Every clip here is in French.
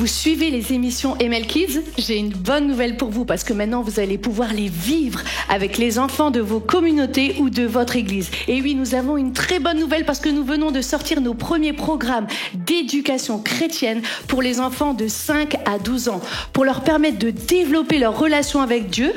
Vous suivez les émissions ML Kids? J'ai une bonne nouvelle pour vous parce que maintenant vous allez pouvoir les vivre avec les enfants de vos communautés ou de votre église. Et oui, nous avons une très bonne nouvelle parce que nous venons de sortir nos premiers programmes d'éducation chrétienne pour les enfants de 5 à 12 ans pour leur permettre de développer leur relation avec Dieu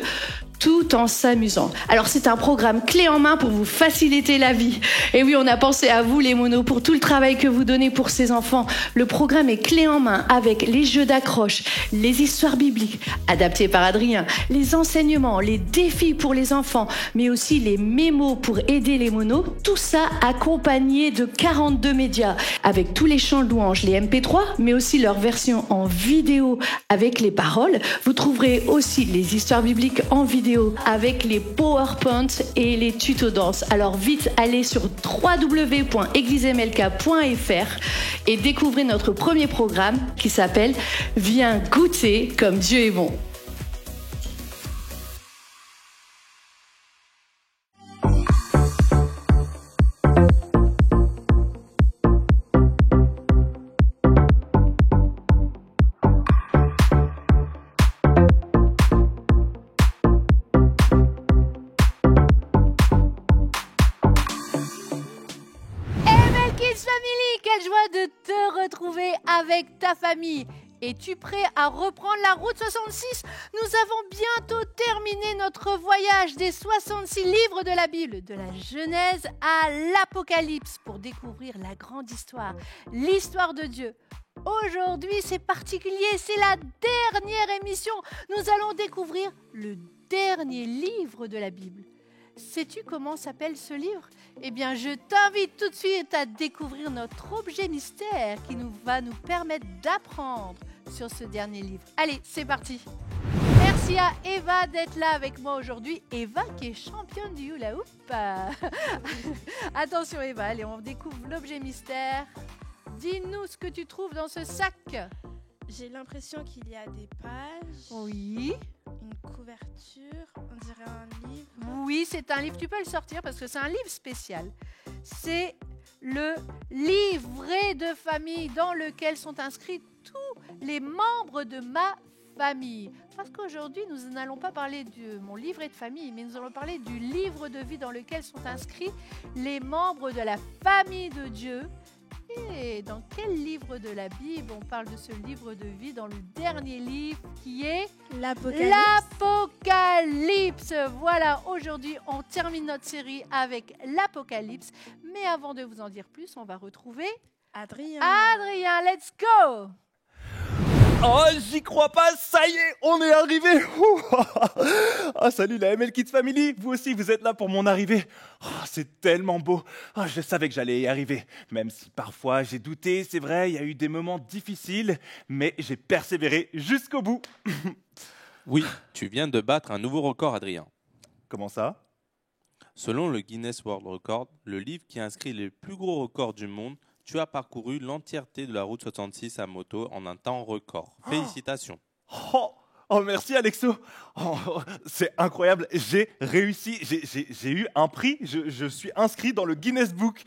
tout en s'amusant. Alors c'est un programme clé en main pour vous faciliter la vie. Et oui, on a pensé à vous les monos pour tout le travail que vous donnez pour ces enfants. Le programme est clé en main avec les jeux d'accroche, les histoires bibliques adaptées par Adrien, les enseignements, les défis pour les enfants, mais aussi les mémos pour aider les monos. Tout ça accompagné de 42 médias avec tous les chants de louanges, les MP3, mais aussi leur version en vidéo avec les paroles. Vous trouverez aussi les histoires bibliques en vidéo avec les PowerPoint et les tutos danse. Alors vite, allez sur www.eglismlk.fr et découvrez notre premier programme qui s'appelle « Viens goûter comme Dieu est bon ». Quelle joie de te retrouver avec ta famille. Es-tu prêt à reprendre la route 66? Nous avons bientôt terminé notre voyage des 66 livres de la Bible, de la Genèse à l'Apocalypse, pour découvrir la grande histoire, l'histoire de Dieu. Aujourd'hui, c'est particulier, c'est la dernière émission. Nous allons découvrir le dernier livre de la Bible. Sais-tu comment s'appelle ce livre? Eh bien, je t'invite tout de suite à découvrir notre objet mystère qui va nous permettre d'apprendre sur ce dernier livre. Allez, c'est parti! Merci à Eva d'être là avec moi aujourd'hui. Eva qui est championne du hula hoop. Attention Eva, allez, on découvre l'objet mystère. Dis-nous ce que tu trouves dans ce sac. J'ai l'impression qu'il y a des pages. Oui. Une couverture, on dirait un livre. Oui, c'est un livre. Tu peux le sortir parce que c'est un livre spécial. C'est le livret de famille dans lequel sont inscrits tous les membres de ma famille. Parce qu'aujourd'hui, nous n'allons pas parler de mon livret de famille, mais nous allons parler du livre de vie dans lequel sont inscrits les membres de la famille de Dieu. Et dans quel livre de la Bible on parle de ce livre de vie? Dans le dernier livre qui est l'Apocalypse. Voilà, aujourd'hui on termine notre série avec l'Apocalypse. Mais avant de vous en dire plus, on va retrouver Adrien. Adrien, let's go! Oh, j'y crois pas, ça y est, on est arrivé. Ah, salut la ML Kids Family, vous aussi vous êtes là pour mon arrivée. Oh, c'est tellement beau. Oh, je savais que j'allais y arriver, même si parfois j'ai douté, c'est vrai, il y a eu des moments difficiles, mais j'ai persévéré jusqu'au bout. Oui, tu viens de battre un nouveau record, Adrien. Comment ça? Selon le Guinness World Record, le livre qui inscrit les plus gros records du monde, tu as parcouru l'entièreté de la route 66 à moto en un temps record. Félicitations. Oh, merci Alexo. Oh, c'est incroyable, j'ai réussi, j'ai eu un prix, je suis inscrit dans le Guinness Book.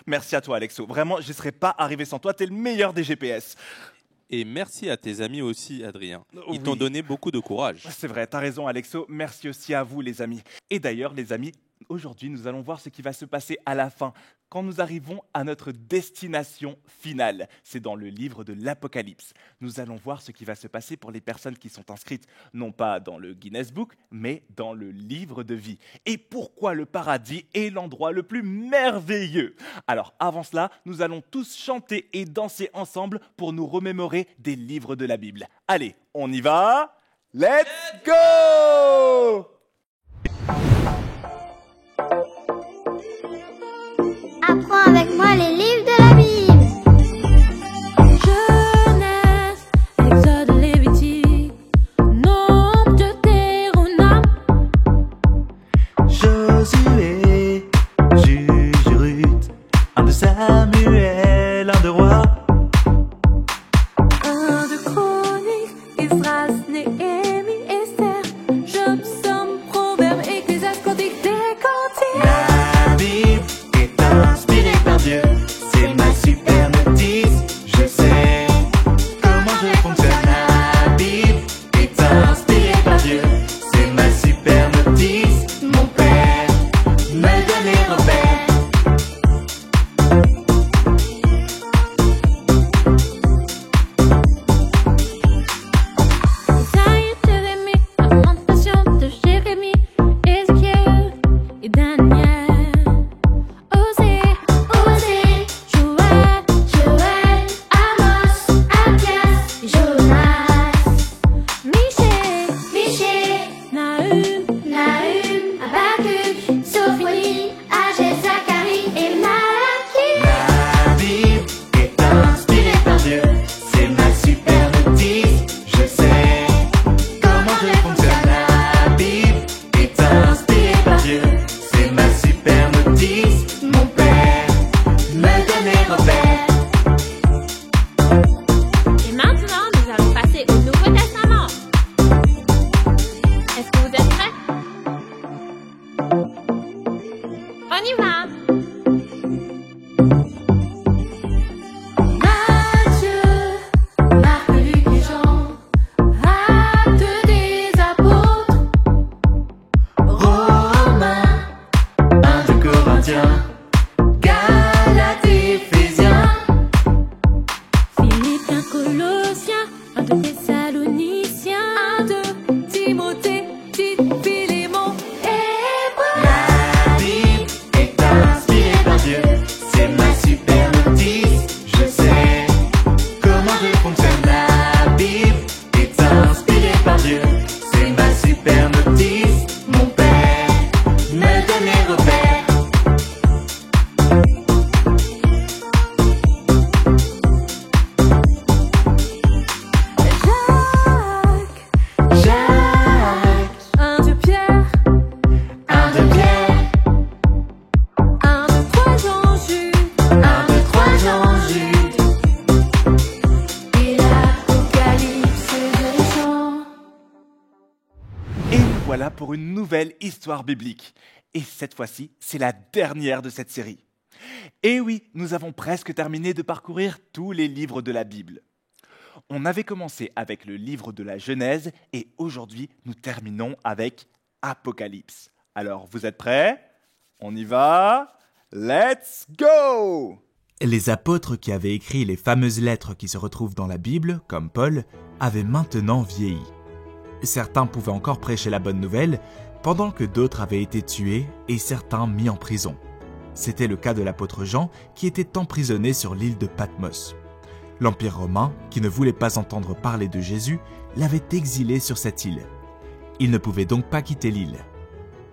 Merci à toi Alexo, vraiment, je ne serais pas arrivé sans toi, tu es le meilleur des GPS. Et merci à tes amis aussi, Adrien. Ils t'ont donné beaucoup de courage. C'est vrai, t'as raison Alexo, merci aussi à vous les amis. Et d'ailleurs les amis, aujourd'hui nous allons voir ce qui va se passer à la fin, quand nous arrivons à notre destination finale. C'est dans le livre de l'Apocalypse. Nous allons voir ce qui va se passer pour les personnes qui sont inscrites, non pas dans le Guinness Book, mais dans le livre de vie. Et pourquoi le paradis est l'endroit le plus merveilleux. Alors avant cela, nous allons tous chanter et danser ensemble pour nous remémorer des livres de la Bible. Allez, on y va? Let's go! Apprends avec moi les livres de la Bible. Genèse, Exode, Lévitique, Nombre, Deutéronome, Josué, Juge, Ruth, 1 de Samuel, 1 de Roi, 1 de Chroniques, Esdras, Néhémie, Esther, Job, Somme, Proverbes, Ecclésiaste, Cantique des Cantiques. La Bible est inspirée par Dieu. revoilà pour une nouvelle histoire biblique. Et cette fois-ci, c'est la dernière de cette série. Et oui, nous avons presque terminé de parcourir tous les livres de la Bible. On avait commencé avec le livre de la Genèse et aujourd'hui, nous terminons avec Apocalypse. Alors, vous êtes prêts? On y va? Let's go! Les apôtres qui avaient écrit les fameuses lettres qui se retrouvent dans la Bible, comme Paul, avaient maintenant vieilli. Certains pouvaient encore prêcher la bonne nouvelle, pendant que d'autres avaient été tués et certains mis en prison. C'était le cas de l'apôtre Jean qui était emprisonné sur l'île de Patmos. L'Empire romain, qui ne voulait pas entendre parler de Jésus, l'avait exilé sur cette île. Il ne pouvait donc pas quitter l'île.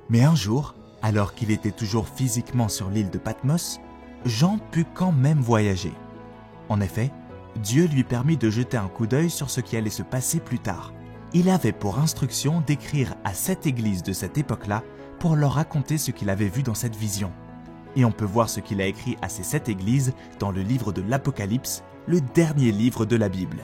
Mais un jour, alors qu'il était toujours physiquement sur l'île de Patmos, Jean put quand même voyager. En effet, Dieu lui permit de jeter un coup d'œil sur ce qui allait se passer plus tard. Il avait pour instruction d'écrire à 7 églises de cette époque-là pour leur raconter ce qu'il avait vu dans cette vision. Et on peut voir ce qu'il a écrit à ces 7 églises dans le livre de l'Apocalypse, le dernier livre de la Bible.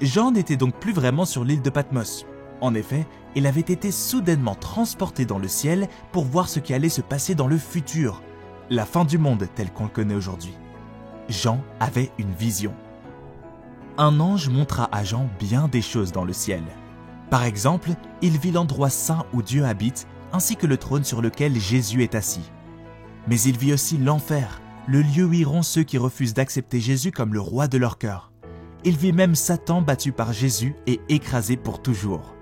Jean n'était donc plus vraiment sur l'île de Patmos. En effet, il avait été soudainement transporté dans le ciel pour voir ce qui allait se passer dans le futur, la fin du monde tel qu'on le connaît aujourd'hui. Jean avait une vision. Un ange montra à Jean bien des choses dans le ciel. Par exemple, il vit l'endroit saint où Dieu habite, ainsi que le trône sur lequel Jésus est assis. Mais il vit aussi l'enfer, le lieu où iront ceux qui refusent d'accepter Jésus comme le roi de leur cœur. Il vit même Satan battu par Jésus et écrasé pour toujours.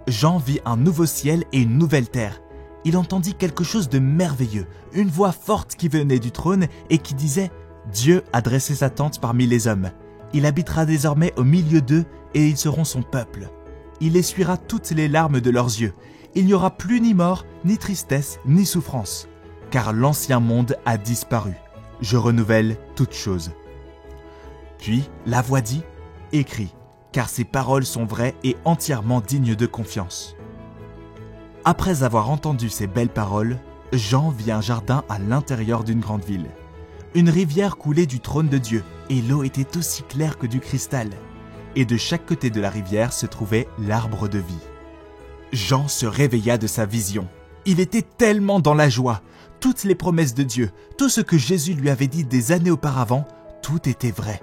Jean vit un nouveau ciel et une nouvelle terre. Il entendit quelque chose de merveilleux, une voix forte qui venait du trône et qui disait « Dieu a dressé sa tente parmi les hommes. Il habitera désormais au milieu d'eux et ils seront son peuple. Il essuiera toutes les larmes de leurs yeux. Il n'y aura plus ni mort, ni tristesse, ni souffrance. Car l'ancien monde a disparu. Je renouvelle toutes choses. » Puis la voix dit « Écris, car ces paroles sont vraies et entièrement dignes de confiance. » Après avoir entendu ces belles paroles, Jean vit un jardin à l'intérieur d'une grande ville. Une rivière coulait du trône de Dieu, et l'eau était aussi claire que du cristal. Et de chaque côté de la rivière se trouvait l'arbre de vie. Jean se réveilla de sa vision. Il était tellement dans la joie. Toutes les promesses de Dieu, tout ce que Jésus lui avait dit des années auparavant, tout était vrai.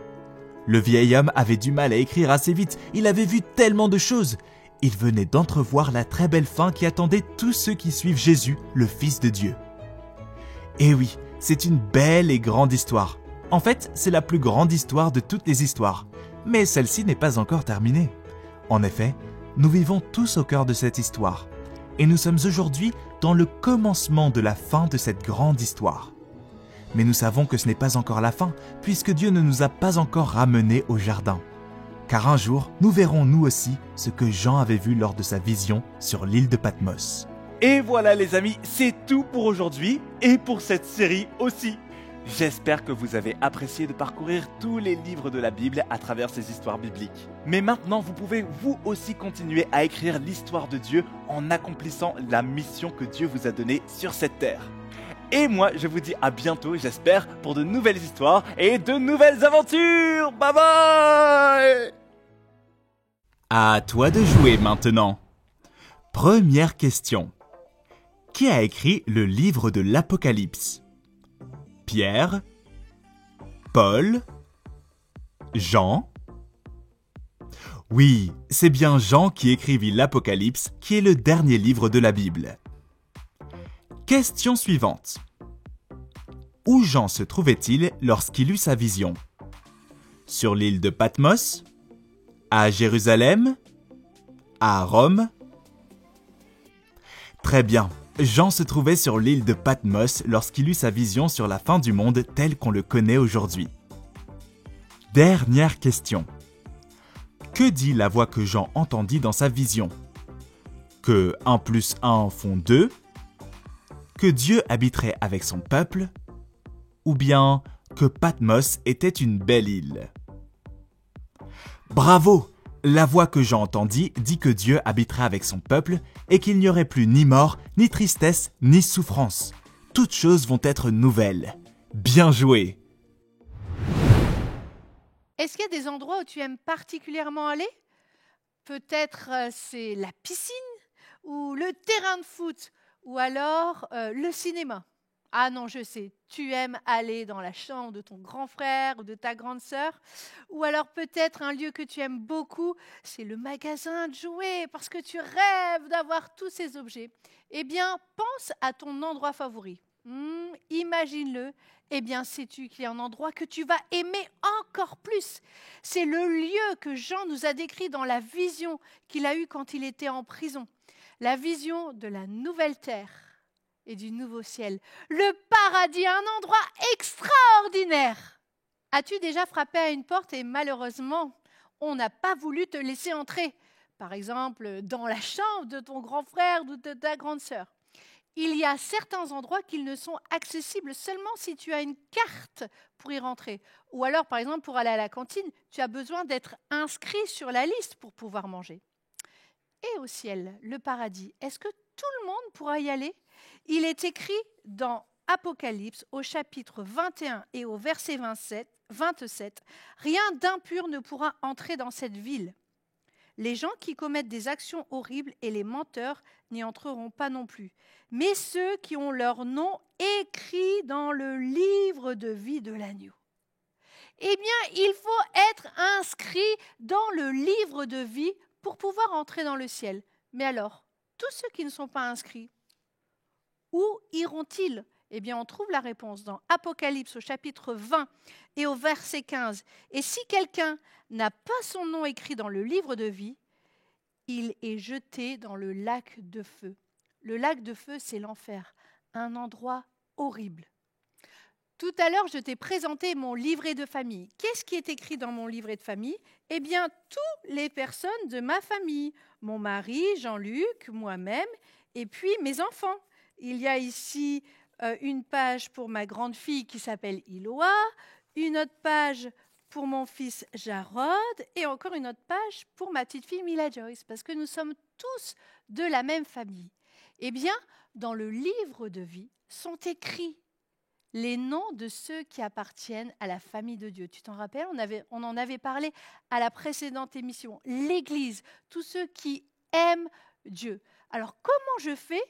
Le vieil homme avait du mal à écrire assez vite, il avait vu tellement de choses. Il venait d'entrevoir la très belle fin qui attendait tous ceux qui suivent Jésus, le Fils de Dieu. Et oui, c'est une belle et grande histoire. En fait, c'est la plus grande histoire de toutes les histoires. Mais celle-ci n'est pas encore terminée. En effet, nous vivons tous au cœur de cette histoire. Et nous sommes aujourd'hui dans le commencement de la fin de cette grande histoire. Mais nous savons que ce n'est pas encore la fin, puisque Dieu ne nous a pas encore ramenés au jardin. Car un jour, nous verrons nous aussi ce que Jean avait vu lors de sa vision sur l'île de Patmos. Et voilà les amis, c'est tout pour aujourd'hui et pour cette série aussi. J'espère que vous avez apprécié de parcourir tous les livres de la Bible à travers ces histoires bibliques. Mais maintenant, vous pouvez vous aussi continuer à écrire l'histoire de Dieu en accomplissant la mission que Dieu vous a donnée sur cette terre. Et moi, je vous dis à bientôt, j'espère, pour de nouvelles histoires et de nouvelles aventures. Bye bye! À toi de jouer maintenant. Première question. Qui a écrit le livre de l'Apocalypse? Pierre, Paul, Jean? Oui, c'est bien Jean qui écrivit l'Apocalypse, qui est le dernier livre de la Bible. Question suivante. Où Jean se trouvait-il lorsqu'il eut sa vision? Sur l'île de Patmos? À Jérusalem? À Rome? Très bien. Jean se trouvait sur l'île de Patmos lorsqu'il eut sa vision sur la fin du monde tel qu'on le connaît aujourd'hui. Dernière question. Que dit la voix que Jean entendit dans sa vision? Que 1 + 1 font 2? Que Dieu habiterait avec son peuple? Ou bien que Patmos était une belle île? Bravo! La voix que Jean entendit dit que Dieu habiterait avec son peuple et qu'il n'y aurait plus ni mort, ni tristesse, ni souffrance. Toutes choses vont être nouvelles. Bien joué! Est-ce qu'il y a des endroits où tu aimes particulièrement aller? Peut-être c'est la piscine, ou le terrain de foot, ou alors le cinéma. Ah non, je sais, tu aimes aller dans la chambre de ton grand frère ou de ta grande sœur. Ou alors peut-être un lieu que tu aimes beaucoup, c'est le magasin de jouets, parce que tu rêves d'avoir tous ces objets. Eh bien, pense à ton endroit favori. Imagine-le. Eh bien, sais-tu qu'il y a un endroit que tu vas aimer encore plus? C'est le lieu que Jean nous a décrit dans la vision qu'il a eue quand il était en prison. La vision de la nouvelle terre et du nouveau ciel. Le paradis, un endroit extraordinaire. As-tu déjà frappé à une porte et malheureusement, on n'a pas voulu te laisser entrer? Par exemple, dans la chambre de ton grand frère ou de ta grande sœur. Il y a certains endroits qui ne sont accessibles seulement si tu as une carte pour y rentrer. Ou alors, par exemple, pour aller à la cantine, tu as besoin d'être inscrit sur la liste pour pouvoir manger. Et au ciel, le paradis, est-ce que tout le monde pourra y aller? Il est écrit dans Apocalypse au chapitre 21 et au verset 27, « Rien d'impur ne pourra entrer dans cette ville. Les gens qui commettent des actions horribles et les menteurs n'y entreront pas non plus. Mais ceux qui ont leur nom écrit dans le livre de vie de l'agneau. » Eh bien, il faut être inscrit dans le livre de vie pour pouvoir entrer dans le ciel. Mais alors, tous ceux qui ne sont pas inscrits, où iront-ils? Eh bien, on trouve la réponse dans Apocalypse au chapitre 20 et au verset 15. « Et si quelqu'un n'a pas son nom écrit dans le livre de vie, il est jeté dans le lac de feu. » Le lac de feu, c'est l'enfer, un endroit horrible. Tout à l'heure, je t'ai présenté mon livret de famille. Qu'est-ce qui est écrit dans mon livret de famille? Eh bien, toutes les personnes de ma famille. Mon mari, Jean-Luc, moi-même, et puis mes enfants. Il y a ici une page pour ma grande fille qui s'appelle Iloa, une autre page pour mon fils Jarod, et encore une autre page pour ma petite fille Mila Joyce, parce que nous sommes tous de la même famille. Eh bien, dans le livre de vie sont écrits les noms de ceux qui appartiennent à la famille de Dieu. Tu t'en rappelles, on en avait parlé à la précédente émission. L'Église, tous ceux qui aiment Dieu. Alors, comment je fais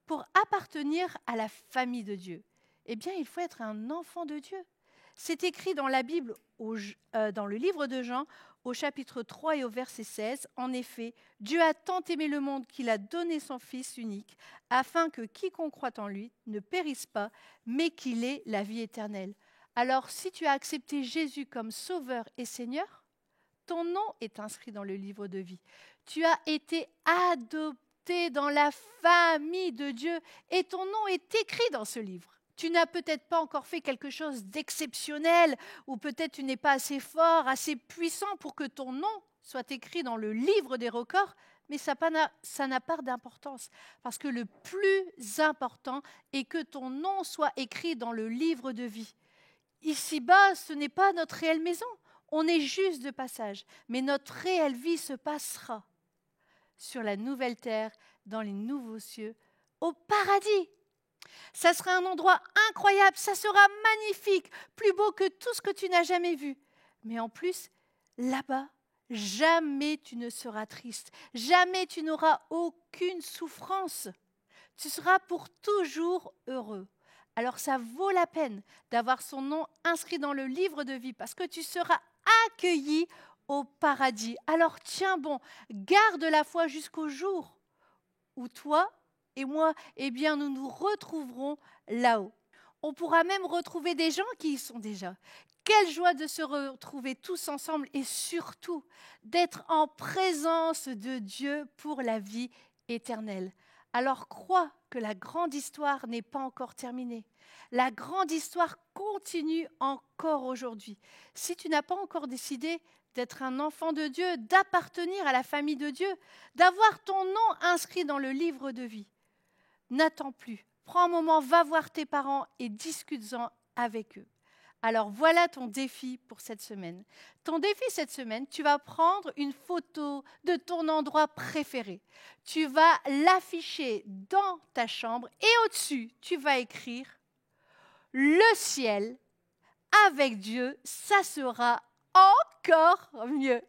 pour appartenir à la famille de Dieu? Eh bien, il faut être un enfant de Dieu. C'est écrit dans la Bible, dans le livre de Jean, au chapitre 3 et au verset 16. En effet, Dieu a tant aimé le monde qu'il a donné son Fils unique, afin que quiconque croit en lui ne périsse pas, mais qu'il ait la vie éternelle. Alors, si tu as accepté Jésus comme Sauveur et Seigneur, ton nom est inscrit dans le livre de vie. Tu as été adopté dans la famille de Dieu et ton nom est écrit dans ce livre. Tu n'as peut-être pas encore fait quelque chose d'exceptionnel ou peut-être tu n'es pas assez fort, assez puissant pour que ton nom soit écrit dans le livre des records, mais ça n'a pas d'importance parce que le plus important est que ton nom soit écrit dans le livre de vie. Ici-bas, ce n'est pas notre réelle maison, on est juste de passage, mais notre réelle vie se passera sur la nouvelle terre, dans les nouveaux cieux, au paradis. Ça sera un endroit incroyable, ça sera magnifique, plus beau que tout ce que tu n'as jamais vu. Mais en plus, là-bas, jamais tu ne seras triste, jamais tu n'auras aucune souffrance. Tu seras pour toujours heureux. Alors ça vaut la peine d'avoir son nom inscrit dans le livre de vie parce que tu seras accueilli au paradis. Alors tiens bon, garde la foi jusqu'au jour où toi et moi, eh bien, nous nous retrouverons là-haut. On pourra même retrouver des gens qui y sont déjà. Quelle joie de se retrouver tous ensemble et surtout d'être en présence de Dieu pour la vie éternelle. Alors crois que la grande histoire n'est pas encore terminée. La grande histoire continue encore aujourd'hui. Si tu n'as pas encore décidé d'être un enfant de Dieu, d'appartenir à la famille de Dieu, d'avoir ton nom inscrit dans le livre de vie, n'attends plus. Prends un moment, va voir tes parents et discute-en avec eux. Alors voilà ton défi pour cette semaine. Ton défi cette semaine, tu vas prendre une photo de ton endroit préféré. Tu vas l'afficher dans ta chambre et au-dessus, tu vas écrire « Le ciel avec Dieu, ça sera encore mieux ».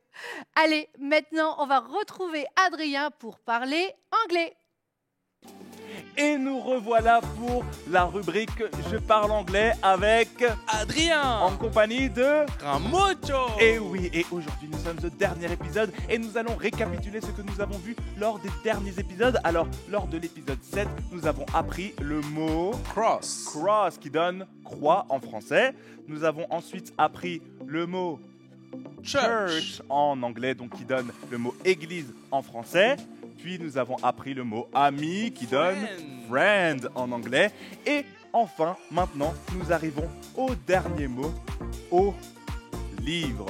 Allez, maintenant, on va retrouver Adrien pour parler anglais. Et nous revoilà pour la rubrique Je parle anglais avec Adrien en compagnie de Ramucho. Et oui, et aujourd'hui nous sommes au dernier épisode et nous allons récapituler ce que nous avons vu lors des derniers épisodes. Alors, lors de l'épisode 7, nous avons appris le mot Cross. cross qui donne croix en français. Nous avons ensuite appris le mot church en anglais, donc qui donne le mot église en français. Puis nous avons appris le mot ami qui donne friend en anglais. Et enfin, maintenant, nous arrivons au dernier mot, au livre.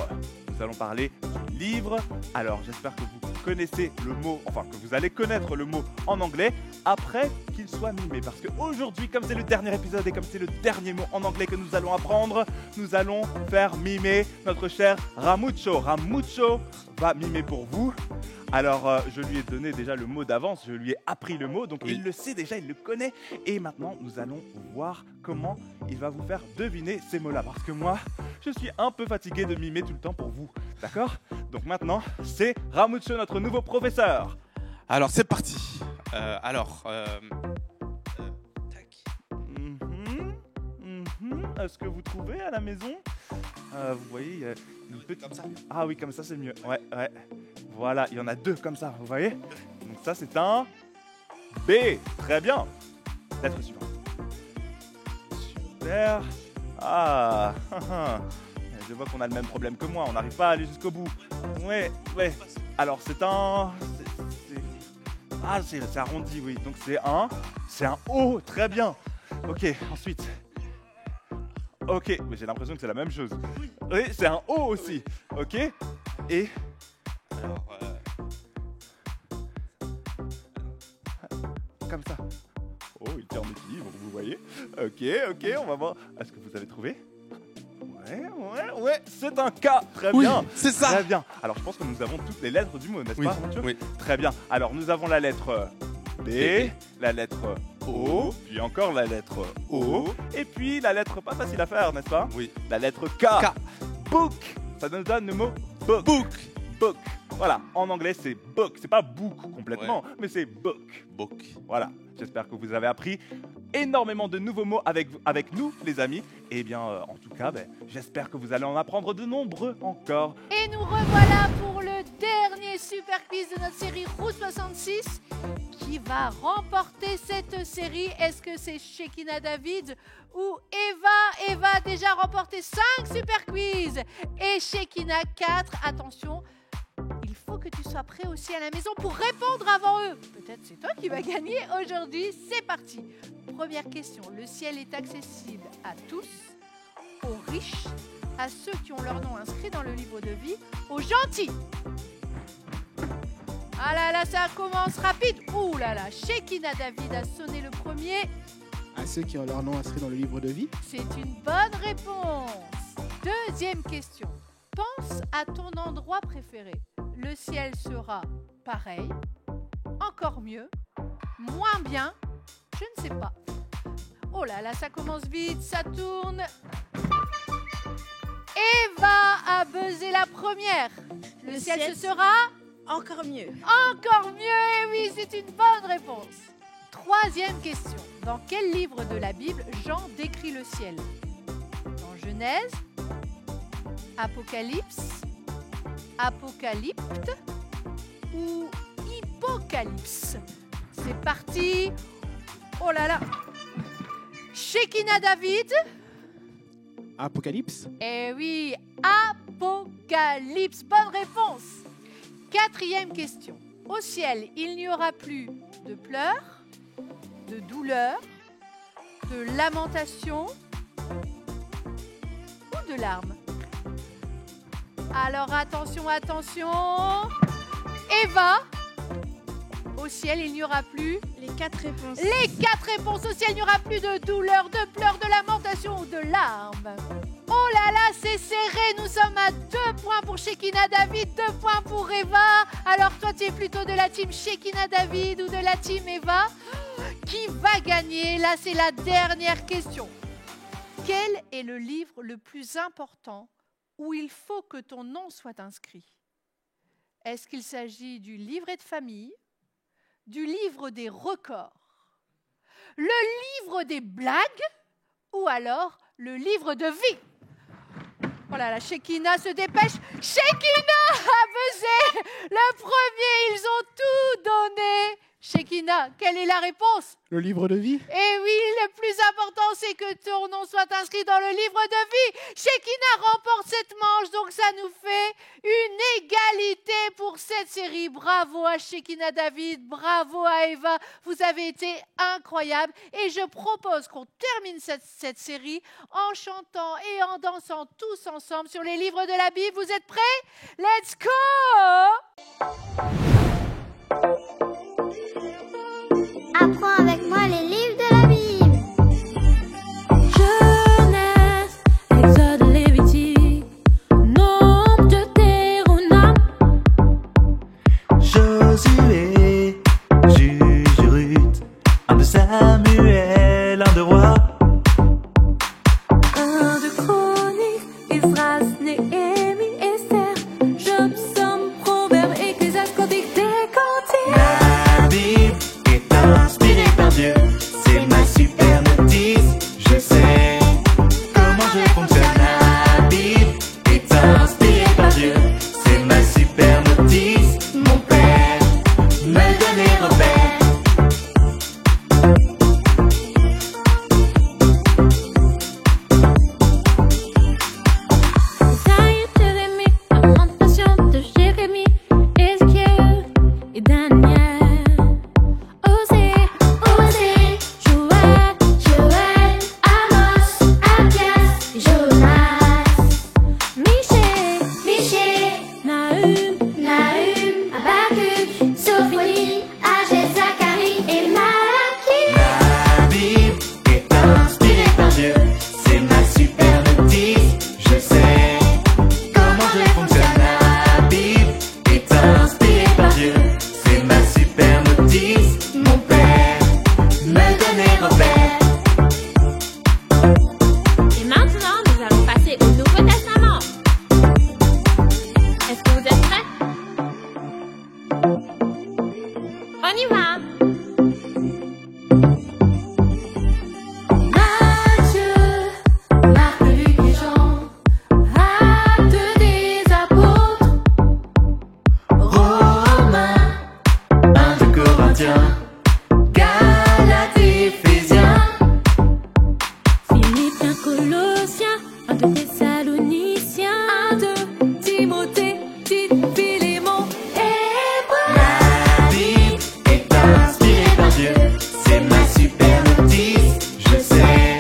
Nous allons parler du livre. Alors, j'espère que vous connaissez le mot, enfin que vous allez connaître le mot en anglais après qu'il soit mimé. Parce qu'aujourd'hui, comme c'est le dernier épisode et comme c'est le dernier mot en anglais que nous allons apprendre, nous allons faire mimer notre cher Ramucho. Ramucho va mimer pour vous. Alors, je lui ai donné déjà le mot d'avance, je lui ai appris le mot, donc il le sait déjà, il le connaît. Et maintenant, nous allons voir comment il va vous faire deviner ces mots-là. Parce que moi, je suis un peu fatigué de mimer tout le temps pour vous, d'accord? Donc maintenant, c'est Ramucho, notre nouveau professeur. Alors, c'est parti. Est-ce que vous trouvez à la maison? Vous voyez, il y a une petite... Comme ça. Ah oui, comme ça c'est mieux. Ouais. Voilà, il y en a deux comme ça, vous voyez? Donc ça c'est un B. Très bien. Lettre suivante. Super. Ah, je vois qu'on a le même problème que moi, on n'arrive pas à aller jusqu'au bout. Ouais. Alors c'est un... c'est arrondi, oui. Donc c'est un O. Très bien. Ok, ensuite... Ok, mais j'ai l'impression que c'est la même chose. Oui, c'est un O aussi. Ok. Et... Alors, comme ça. Oh, il tient en équilibre, vous voyez. Ok, on va voir. Est-ce que vous avez trouvé? Ouais, c'est un K. Très bien. C'est ça. Très bien. Alors, je pense que nous avons toutes les lettres du mot, n'est-ce pas, Ramucho? Oui. Très bien. Alors, nous avons la lettre B, la lettre O, puis encore la lettre O, et puis la lettre pas facile à faire, n'est-ce pas? Oui. La lettre K. Book. Ça nous donne le mot book. Book. Voilà, en anglais c'est book, c'est pas book complètement, mais c'est book. Voilà, j'espère que vous avez appris énormément de nouveaux mots avec nous, les amis. Et bien, en tout cas, j'espère que vous allez en apprendre de nombreux encore. Et nous revoilà pour le dernier super quiz de notre série Route 66. Qui va remporter cette série? Est-ce que c'est Shekina David ou Eva? Eva a déjà remporté 5 super quiz et Shekina 4. Attention, il faut que tu sois prêt aussi à la maison pour répondre avant eux. Peut-être c'est toi qui vas gagner aujourd'hui. C'est parti. Première question. Le ciel est accessible à tous, aux riches, à ceux qui ont leur nom inscrit dans le livre de vie, aux gentils. Ah là là, ça commence rapide. Ouh là là, Shekina David a sonné le premier. À ceux qui ont leur nom inscrit dans le livre de vie. C'est une bonne réponse. Deuxième question. Pense à ton endroit préféré. Le ciel sera pareil, encore mieux, moins bien, je ne sais pas. Oh là là, ça commence vite, ça tourne. Eva a buzzé la première. Le ciel ce sera... Encore mieux. Encore mieux, et oui, c'est une bonne réponse. Troisième question. Dans quel livre de la Bible Jean décrit le ciel? Dans Genèse, Apocalypse, Apocalypte ou Hippocalypse? C'est parti. Oh là là. Shekina David. Apocalypse. Eh oui, Apocalypse. Bonne réponse. Quatrième question. Au ciel, il n'y aura plus de pleurs, de douleurs, de lamentations ou de larmes. Alors attention. Eva, au ciel, il n'y aura plus... Les 4 réponses. Les 4 réponses. Au ciel, il n'y aura plus de douleurs, de pleurs, de lamentations ou de larmes. Oh là là, c'est serré. Nous sommes à 2 points pour Shekina David, 2 points pour Eva. Alors toi, tu es plutôt de la team Shekina David ou de la team Eva? Qui va gagner? Là, c'est la dernière question. Quel est le livre le plus important où il faut que ton nom soit inscrit? Est-ce qu'il s'agit du livret de famille, du livre des records le livre des blagues ou alors le livre de vie? Oh là là, Shekinah se dépêche. Shekinah a buzzé. Le premier, ils ont tout donné. Shekinah, quelle est la réponse? Le livre de vie? Eh oui, le plus important, c'est que ton nom soit inscrit dans le livre de vie. Shekinah remporte cette manche, donc ça nous fait une égalité pour cette série. Bravo à Shekinah David, bravo à Eva. Vous avez été incroyables. Et je propose qu'on termine cette série en chantant et en dansant tous ensemble sur les livres de la Bible. Vous êtes prêts? Let's go! Apprends avec moi les livres de la Bible. Genèse, Exode, Lévitique, Nombre, Deutéronome, Josué, Juge, Ruth, 1 de Samuel, 1 de Rois, 1 de Chroniques, Esdras, Néhémie, Esther, Job, Somme, Proverbes, Ecclésiaste, Cantique, des Cantiques. La Bible est inspirée par Dieu, c'est ma super notice, je sais comment je fonctionne. La Bible est inspirée par Dieu, c'est ma super notice, mon père me donne les repères. Isaïe, Jérémie, Lamentation de Jérémie, Ézéchiel et Daniel. Osée, Joël, Amos, Abias, Jonas, Michée, Nahum, Habakkuk, Sophie, Agé, Zacharie et Malachie. La Bible est inspirée par Dieu, c'est ma super notice, je sais comment je fonctionne. La Bible est inspirée par Dieu, c'est ma super notice, mon père me donne les repères. Et maintenant, nous allons passer au Nouveau Testament. Est-ce que vous êtes prêts? On y va! Matthieu, Marc, Luc et Jean, Actes des apôtres, Romains, 1 de Corinthiens, Galates, Éphésiens, Philippiens, Colossiens, 1 de Thessaloniciens, 1 de Timothée, Tite, Philémon, Hébreux. La Bible est inspirée par Dieu, c'est ma super notice, je sais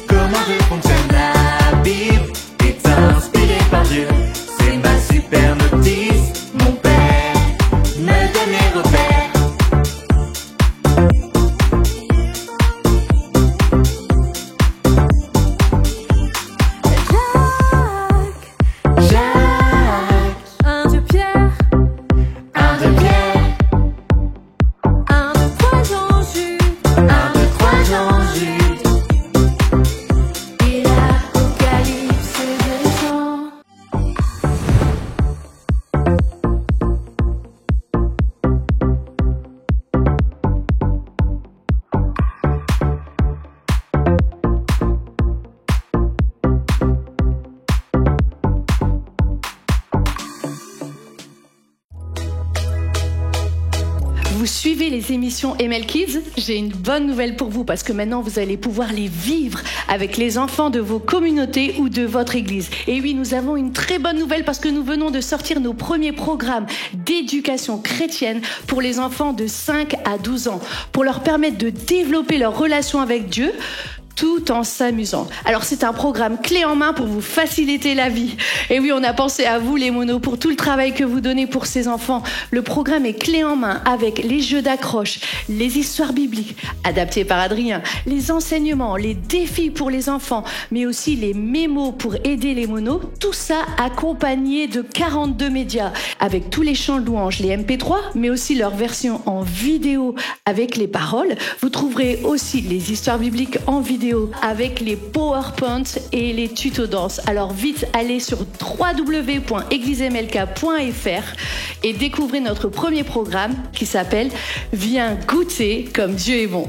comment je fonctionne. La Bible est inspirée par Dieu, c'est ma super notice, mon père me donne les repères. Jacques, 1 de Pierre, 1 de Pierre, 1 de 3 Jean, Jude, 1 de 3 Jean, Jude. et l'Apocalypse de Jean. Vous suivez les émissions ML Kids? J'ai une bonne nouvelle pour vous parce que maintenant vous allez pouvoir les vivre avec les enfants de vos communautés ou de votre église. Et oui, nous avons une très bonne nouvelle parce que nous venons de sortir nos premiers programmes d'éducation chrétienne pour les enfants de 5 à 12 ans pour leur permettre de développer leur relation avec Dieu tout en s'amusant. Alors c'est un programme clé en main pour vous faciliter la vie. Et oui, on a pensé à vous les monos pour tout le travail que vous donnez pour ces enfants. Le programme est clé en main avec les jeux d'accroche, les histoires bibliques adaptées par Adrien, les enseignements, les défis pour les enfants, mais aussi les mémos pour aider les monos. Tout ça accompagné de 42 médias avec tous les chants de louanges, les MP3, mais aussi leur version en vidéo avec les paroles. Vous trouverez aussi les histoires bibliques en vidéo avec les PowerPoint et les tutos danse. Alors vite, allez sur www.eglismlk.fr et découvrez notre premier programme qui s'appelle « Viens goûter comme Dieu est bon ».